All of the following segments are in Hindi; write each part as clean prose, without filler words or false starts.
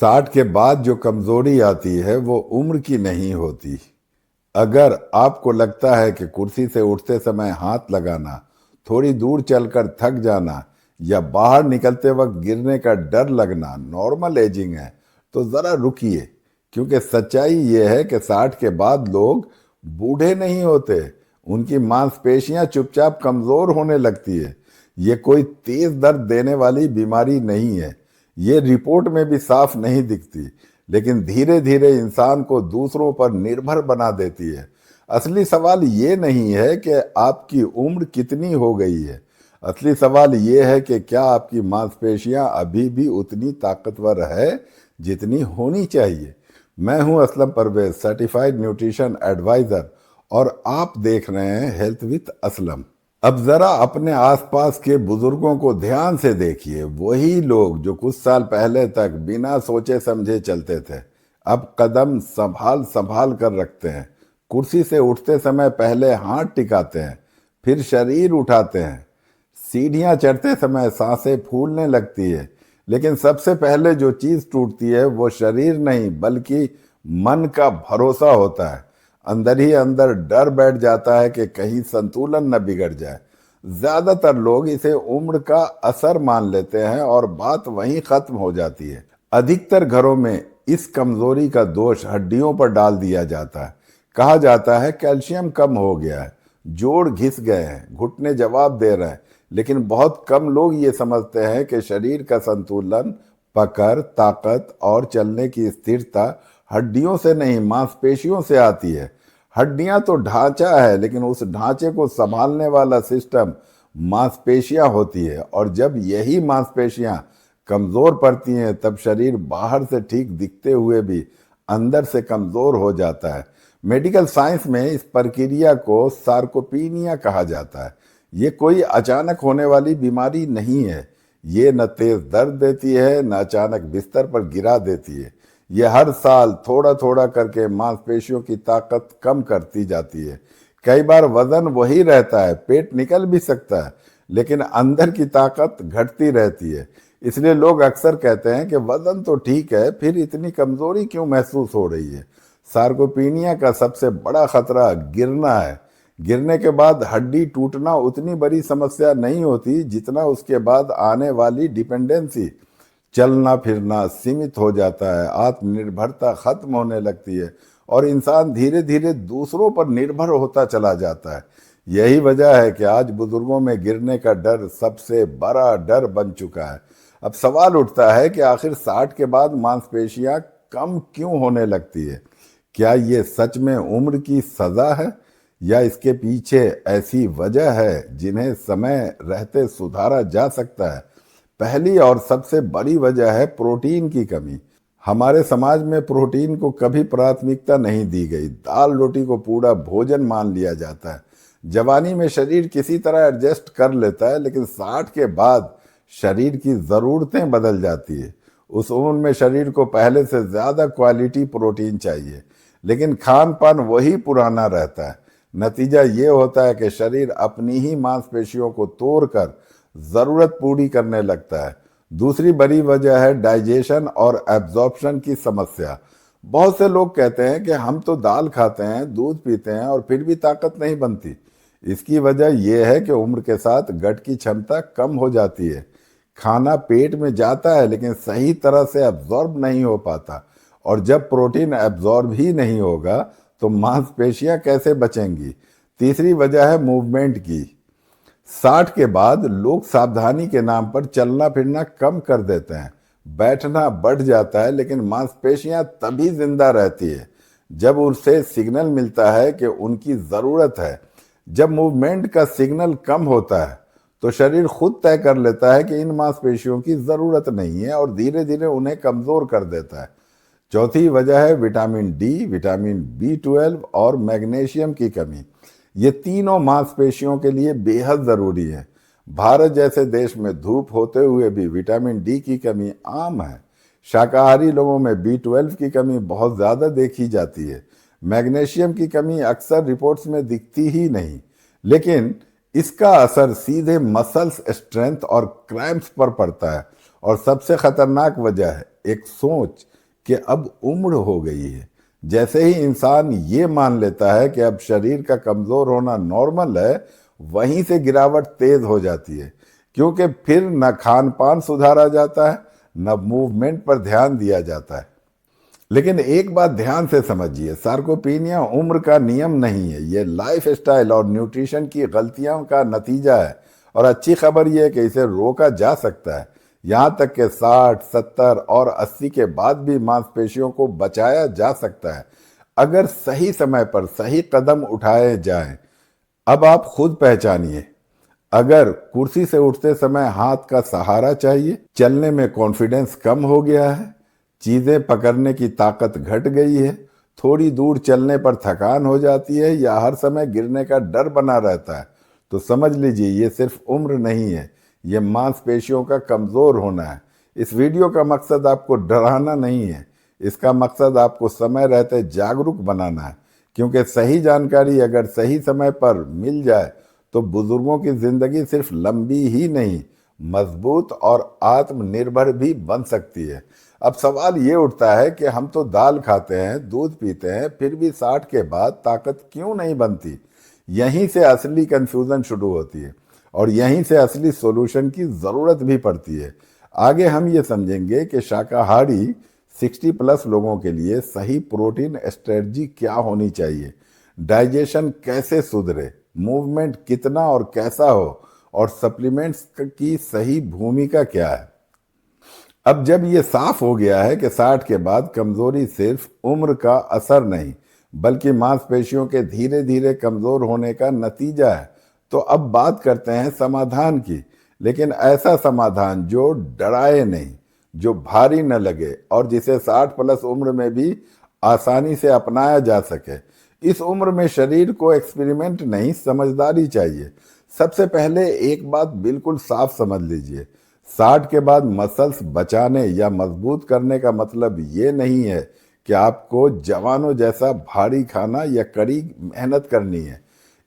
60 के बाद जो कमजोरी आती है वो उम्र की नहीं होती। अगर आपको लगता है कि कुर्सी से उठते समय हाथ लगाना, थोड़ी दूर चलकर थक जाना या बाहर निकलते वक्त गिरने का डर लगना नॉर्मल एजिंग है, तो जरा रुकिए। क्योंकि सच्चाई ये है कि 60 के बाद लोग बूढ़े नहीं होते, उनकी मांसपेशियां चुपचाप कमजोर होने लगती है। ये कोई तेज दर्द देने वाली बीमारी नहीं है। ये रिपोर्ट में भी साफ नहीं दिखती, लेकिन धीरे धीरे इंसान को दूसरों पर निर्भर बना देती है। असली सवाल ये नहीं है कि आपकी उम्र कितनी हो गई है। असली सवाल ये है कि क्या आपकी मांसपेशियां अभी भी उतनी ताकतवर है जितनी होनी चाहिए। मैं हूं Aslam Parvez, certified nutrition advisor, और आप देख रहे हैं हेल्थ विद असलम। अब जरा अपने आसपास के बुजुर्गों को ध्यान से देखिए। वही लोग जो कुछ साल पहले तक बिना सोचे समझे चलते थे, अब कदम संभाल संभाल कर रखते हैं। कुर्सी से उठते समय पहले हाथ टिकाते हैं, फिर शरीर उठाते हैं। सीढ़ियां चढ़ते समय सांसें फूलने लगती है, लेकिन सबसे पहले जो चीज टूटती है वो शरीर नहीं बल्कि मन का भरोसा होता है। अंदर ही अंदर डर बैठ जाता है कि कहीं संतुलन न बिगड़ जाए। ज्यादातर लोग इसे उम्र का असर मान लेते हैं और बात वहीं खत्म हो जाती है। अधिकतर घरों में इस कमजोरी का दोष हड्डियों पर डाल दिया जाता है। कहा जाता है कैल्शियम कम हो गया है, जोड़ घिस गए हैं, घुटने जवाब दे रहे हैं। लेकिन बहुत कम लोग ये समझते हैं कि शरीर का संतुलन, पकड़, ताकत और चलने की स्थिरता हड्डियों से नहीं मांसपेशियों से आती है। हड्डियां तो ढांचा है, लेकिन उस ढांचे को संभालने वाला सिस्टम मांसपेशियां होती है। और जब यही मांसपेशियां कमजोर पड़ती हैं, तब शरीर बाहर से ठीक दिखते हुए भी अंदर से कमजोर हो जाता है। मेडिकल साइंस में इस प्रक्रिया को सार्कोपीनिया कहा जाता है। ये कोई अचानक होने वाली बीमारी नहीं है। ये न तेज दर्द देती है, न अचानक बिस्तर पर गिरा देती है। ये हर साल थोड़ा थोड़ा करके मांसपेशियों की ताकत कम करती जाती है। कई बार वजन वही रहता है, पेट निकल भी सकता है, लेकिन अंदर की ताकत घटती रहती है। इसलिए लोग अक्सर कहते हैं कि वजन तो ठीक है, फिर इतनी कमजोरी क्यों महसूस हो रही है। सार्कोपीनिया का सबसे बड़ा खतरा गिरना है। गिरने के बाद हड्डी टूटना उतनी बड़ी समस्या नहीं होती जितना उसके बाद आने वाली डिपेंडेंसी। चलना फिरना सीमित हो जाता है, आत्मनिर्भरता खत्म होने लगती है और इंसान धीरे धीरे दूसरों पर निर्भर होता चला जाता है। यही वजह है कि आज बुजुर्गों में गिरने का डर सबसे बड़ा डर बन चुका है। अब सवाल उठता है कि आखिर 60 के बाद मांसपेशियां कम क्यों होने लगती है। क्या ये सच में उम्र की सजा है, या इसके पीछे ऐसी वजह है जिन्हें समय रहते सुधारा जा सकता है। पहली और सबसे बड़ी वजह है प्रोटीन की कमी। हमारे समाज में प्रोटीन को कभी प्राथमिकता नहीं दी गई। दाल रोटी को पूरा भोजन मान लिया जाता है। जवानी में शरीर किसी तरह एडजस्ट कर लेता है, लेकिन 60 के बाद शरीर की ज़रूरतें बदल जाती है। उस उम्र में शरीर को पहले से ज़्यादा क्वालिटी प्रोटीन चाहिए, लेकिन खान पान वही पुराना रहता है। नतीजा ये होता है कि शरीर अपनी ही मांसपेशियों को तोड़कर ज़रूरत पूरी करने लगता है। दूसरी बड़ी वजह है डाइजेशन और एब्जॉर्प्शन की समस्या। बहुत से लोग कहते हैं कि हम तो दाल खाते हैं, दूध पीते हैं और फिर भी ताकत नहीं बनती। इसकी वजह यह है कि उम्र के साथ गट की क्षमता कम हो जाती है। खाना पेट में जाता है, लेकिन सही तरह से एब्जॉर्ब नहीं हो पाता, और जब प्रोटीन एब्जॉर्ब ही नहीं होगा तो मांसपेशियां कैसे बचेंगी। तीसरी वजह है मूवमेंट की। 60 के बाद लोग सावधानी के नाम पर चलना फिरना कम कर देते हैं। बैठना बढ़ जाता है, लेकिन मांसपेशियां तभी जिंदा रहती है जब उनसे सिग्नल मिलता है कि उनकी ज़रूरत है। जब मूवमेंट का सिग्नल कम होता है तो शरीर खुद तय कर लेता है कि इन मांसपेशियों की ज़रूरत नहीं है और धीरे धीरे उन्हें कमज़ोर कर देता है। चौथी वजह है विटामिन डी, विटामिन B12 और मैग्नीशियम की कमी। ये तीनों मांसपेशियों के लिए बेहद ज़रूरी है। भारत जैसे देश में धूप होते हुए भी विटामिन डी की कमी आम है। शाकाहारी लोगों में B12 की कमी बहुत ज़्यादा देखी जाती है। मैग्नीशियम की कमी अक्सर रिपोर्ट्स में दिखती ही नहीं, लेकिन इसका असर सीधे मसल्स स्ट्रेंथ और क्रैम्प्स पर पड़ता है। और सबसे खतरनाक वजह है एक सोच कि अब उम्र हो गई है। जैसे ही इंसान ये मान लेता है कि अब शरीर का कमजोर होना नॉर्मल है, वहीं से गिरावट तेज हो जाती है, क्योंकि फिर न खान पान सुधारा जाता है, न मूवमेंट पर ध्यान दिया जाता है। लेकिन एक बात ध्यान से समझिए, सार्कोपीनिया उम्र का नियम नहीं है, ये लाइफ स्टाइल और न्यूट्रिशन की गलतियों का नतीजा है। और अच्छी खबर यह है कि इसे रोका जा सकता है। यहाँ तक कि 60, 70 और 80 के बाद भी मांसपेशियों को बचाया जा सकता है, अगर सही समय पर सही कदम उठाए जाएं। अब आप खुद पहचानिए, अगर कुर्सी से उठते समय हाथ का सहारा चाहिए, चलने में कॉन्फिडेंस कम हो गया है, चीजें पकड़ने की ताकत घट गई है, थोड़ी दूर चलने पर थकान हो जाती है, या हर समय गिरने का डर बना रहता है, तो समझ लीजिए ये सिर्फ उम्र नहीं है, ये मांसपेशियों का कमजोर होना है। इस वीडियो का मकसद आपको डराना नहीं है, इसका मकसद आपको समय रहते जागरूक बनाना है। क्योंकि सही जानकारी अगर सही समय पर मिल जाए तो बुजुर्गों की जिंदगी सिर्फ लंबी ही नहीं, मजबूत और आत्मनिर्भर भी बन सकती है। अब सवाल ये उठता है कि हम तो दाल खाते हैं, दूध पीते हैं, फिर भी 60 के बाद ताकत क्यों नहीं बनती? यहीं से असली कंफ्यूजन शुरू होती है, और यहीं से असली सॉल्यूशन की जरूरत भी पड़ती है। आगे हम ये समझेंगे कि शाकाहारी 60 प्लस लोगों के लिए सही प्रोटीन स्ट्रेटजी क्या होनी चाहिए, डाइजेशन कैसे सुधरे, मूवमेंट कितना और कैसा हो, और सप्लीमेंट्स की सही भूमिका क्या है। अब जब ये साफ हो गया है कि 60 के बाद कमजोरी सिर्फ उम्र का असर नहीं, बल्कि मांसपेशियों के धीरे धीरे कमजोर होने का नतीजा है, तो अब बात करते हैं समाधान की। लेकिन ऐसा समाधान जो डराए नहीं, जो भारी न लगे, और जिसे 60 प्लस उम्र में भी आसानी से अपनाया जा सके। इस उम्र में शरीर को एक्सपेरिमेंट नहीं, समझदारी चाहिए। सबसे पहले एक बात बिल्कुल साफ समझ लीजिए, 60 के बाद मसल्स बचाने या मजबूत करने का मतलब ये नहीं है कि आपको जवानों जैसा भारी खाना या कड़ी मेहनत करनी है।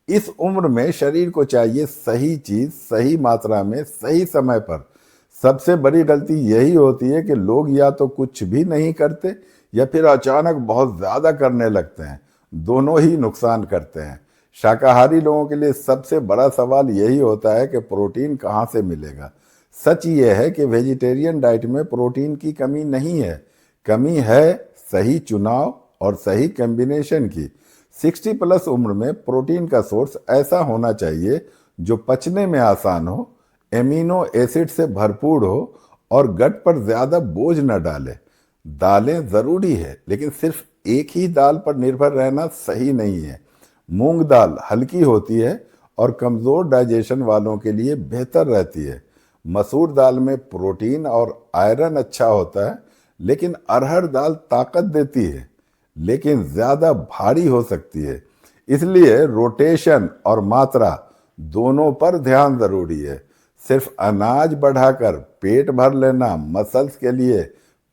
इस उम्र में शरीर को चाहिए सही चीज, सही मात्रा में, सही समय पर। सबसे बड़ी गलती यही होती है कि लोग या तो कुछ भी नहीं करते या फिर अचानक बहुत ज्यादा करने लगते हैं। दोनों ही नुकसान करते हैं। शाकाहारी लोगों के लिए सबसे बड़ा सवाल यही होता है कि प्रोटीन कहाँ से मिलेगा। सच ये है कि वेजिटेरियन डाइट में प्रोटीन की कमी नहीं है, कमी है सही चुनाव और सही कॉम्बिनेशन की। 60 प्लस उम्र में प्रोटीन का सोर्स ऐसा होना चाहिए जो पचने में आसान हो, एमिनो एसिड से भरपूर हो, और गट पर ज्यादा बोझ न डाले। दालें जरूरी है, लेकिन सिर्फ एक ही दाल पर निर्भर रहना सही नहीं है। मूंग दाल हल्की होती है और कमजोर डाइजेशन वालों के लिए बेहतर रहती है। मसूर दाल में प्रोटीन और आयरन अच्छा होता है, लेकिन अरहर दाल ताकत देती है, लेकिन ज्यादा भारी हो सकती है। इसलिए रोटेशन और मात्रा दोनों पर ध्यान जरूरी है। सिर्फ अनाज बढ़ाकर पेट भर लेना मसल्स के लिए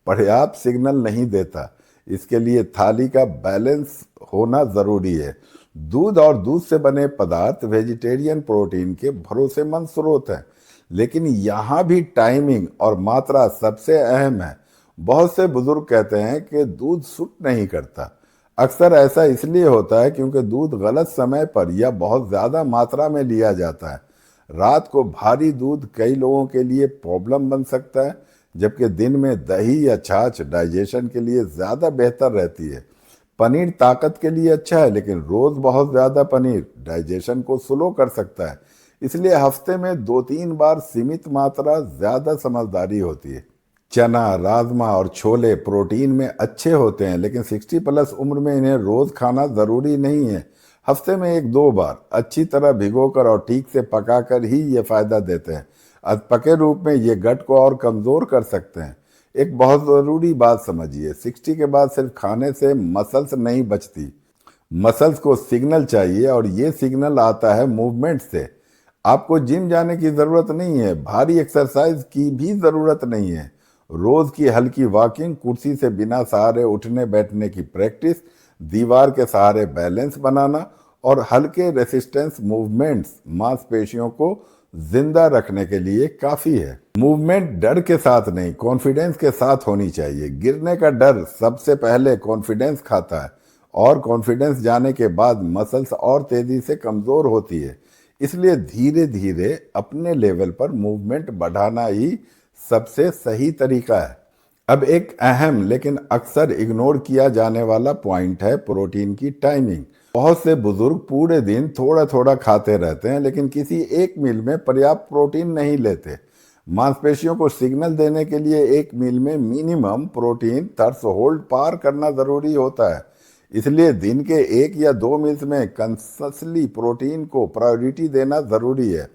पर्याप्त सिग्नल नहीं देता। इसके लिए थाली का बैलेंस होना जरूरी है। दूध और दूध से बने पदार्थ वेजिटेरियन प्रोटीन के भरोसेमंद स्रोत हैं, लेकिन यहाँ भी टाइमिंग और मात्रा सबसे अहम है। बहुत से बुजुर्ग कहते हैं कि दूध सूट नहीं करता। अक्सर ऐसा इसलिए होता है क्योंकि दूध गलत समय पर या बहुत ज्यादा मात्रा में लिया जाता है। रात को भारी दूध कई लोगों के लिए प्रॉब्लम बन सकता है, जबकि दिन में दही या छाछ डाइजेशन के लिए ज्यादा बेहतर रहती है। पनीर ताकत के लिए अच्छा है, लेकिन रोज बहुत ज्यादा पनीर डाइजेशन को स्लो कर सकता है। इसलिए हफ्ते में 2-3 बार सीमित मात्रा ज्यादा समझदारी होती है। चना, राजमा और छोले प्रोटीन में अच्छे होते हैं, लेकिन 60 प्लस उम्र में इन्हें रोज खाना जरूरी नहीं है। हफ्ते में 1-2 बार अच्छी तरह भिगोकर और ठीक से पकाकर ही ये फायदा देते हैं। अधपके रूप में ये गट को और कमजोर कर सकते हैं। एक बहुत जरूरी बात समझिए, 60 के बाद सिर्फ खाने से मसल्स नहीं बचती। मसल्स को सिग्नल चाहिए, और ये सिग्नल आता है मूवमेंट से। आपको जिम जाने की जरूरत नहीं है, भारी एक्सरसाइज की भी जरूरत नहीं है। रोज की हल्की वॉकिंग, कुर्सी से बिना सहारे उठने बैठने की प्रैक्टिस, दीवार के सहारे बैलेंस बनाना और हल्के रेसिस्टेंस मूवमेंट्स मांसपेशियों को जिंदा रखने के लिए काफी है। मूवमेंट डर के साथ नहीं, कॉन्फिडेंस के साथ होनी चाहिए। गिरने का डर सबसे पहले कॉन्फिडेंस खाता है और कॉन्फिडेंस जाने के बाद मसल्स और तेजी से कमजोर होती है। इसलिए धीरे धीरे अपने लेवल पर मूवमेंट बढ़ाना ही सबसे सही तरीका है। अब एक अहम लेकिन अक्सर इग्नोर किया जाने वाला पॉइंट है प्रोटीन की टाइमिंग। बहुत से बुजुर्ग पूरे दिन थोड़ा थोड़ा खाते रहते हैं लेकिन किसी एक मील में पर्याप्त प्रोटीन नहीं लेते। मांसपेशियों को सिग्नल देने के लिए एक मील में मिनिमम प्रोटीन थ्रेशोल्ड पार करना जरूरी होता है। इसलिए दिन के 1 या 2 मील्स में कंसिस्टेंटली प्रोटीन को प्रायोरिटी देना जरूरी है।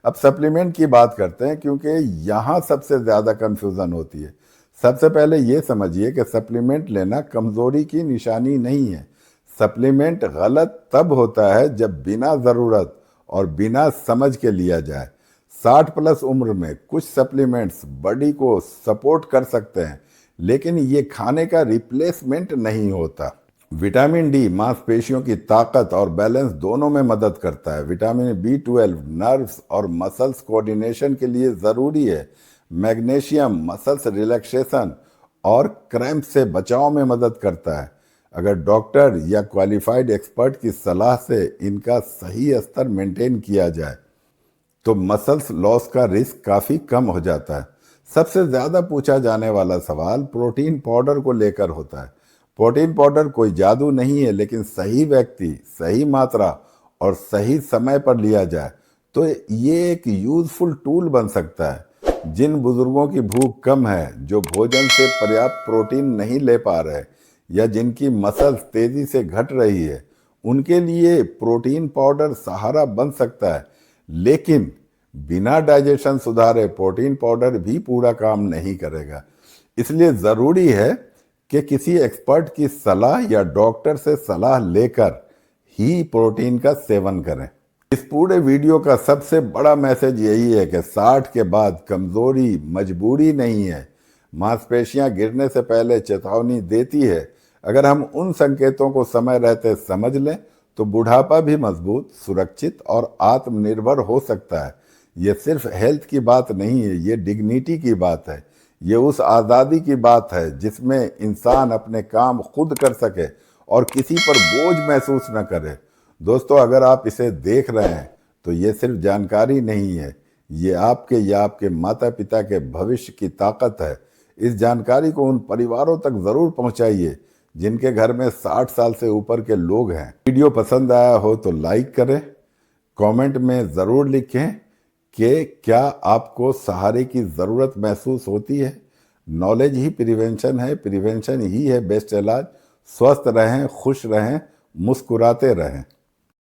अब सप्लीमेंट की बात करते हैं क्योंकि यहाँ सबसे ज्यादा कंफ्यूजन होती है। सबसे पहले ये समझिए कि सप्लीमेंट लेना कमजोरी की निशानी नहीं है। सप्लीमेंट गलत तब होता है जब बिना जरूरत और बिना समझ के लिया जाए। 60+ उम्र में कुछ सप्लीमेंट्स बॉडी को सपोर्ट कर सकते हैं लेकिन ये खाने का रिप्लेसमेंट नहीं होता। विटामिन डी मांसपेशियों की ताकत और बैलेंस दोनों में मदद करता है। विटामिन B12 नर्व्स और मसल्स कोऑर्डिनेशन के लिए ज़रूरी है। मैग्नीशियम मसल्स रिलैक्सेशन और क्रैम्प से बचाव में मदद करता है। अगर डॉक्टर या क्वालिफाइड एक्सपर्ट की सलाह से इनका सही स्तर मेंटेन किया जाए तो मसल्स लॉस का रिस्क काफ़ी कम हो जाता है। सबसे ज़्यादा पूछा जाने वाला सवाल प्रोटीन पाउडर को लेकर होता है। प्रोटीन पाउडर कोई जादू नहीं है लेकिन सही व्यक्ति, सही मात्रा और सही समय पर लिया जाए तो ये एक यूजफुल टूल बन सकता है। जिन बुजुर्गों की भूख कम है, जो भोजन से पर्याप्त प्रोटीन नहीं ले पा रहे या जिनकी मसल्स तेजी से घट रही है, उनके लिए प्रोटीन पाउडर सहारा बन सकता है। लेकिन बिना डाइजेशन सुधारे प्रोटीन पाउडर भी पूरा काम नहीं करेगा। इसलिए ज़रूरी है कि किसी एक्सपर्ट की सलाह या डॉक्टर से सलाह लेकर ही प्रोटीन का सेवन करें। इस पूरे वीडियो का सबसे बड़ा मैसेज यही है कि 60 के बाद कमजोरी मजबूरी नहीं है। मांसपेशियां गिरने से पहले चेतावनी देती है। अगर हम उन संकेतों को समय रहते समझ लें तो बुढ़ापा भी मजबूत, सुरक्षित और आत्मनिर्भर हो सकता है। ये सिर्फ हेल्थ की बात नहीं है, ये डिग्निटी की बात है। ये उस आज़ादी की बात है जिसमें इंसान अपने काम खुद कर सके और किसी पर बोझ महसूस न करे। दोस्तों, अगर आप इसे देख रहे हैं तो ये सिर्फ जानकारी नहीं है, ये आपके या आपके माता पिता के भविष्य की ताकत है। इस जानकारी को उन परिवारों तक ज़रूर पहुंचाइए जिनके घर में 60 साल से ऊपर के लोग हैं। वीडियो पसंद आया हो तो लाइक करें, कमेंट में ज़रूर लिखें कि क्या आपको सहारे की ज़रूरत महसूस होती है। नॉलेज ही प्रिवेंशन है, प्रिवेंशन ही है बेस्ट इलाज। स्वस्थ रहें, खुश रहें, मुस्कुराते रहें।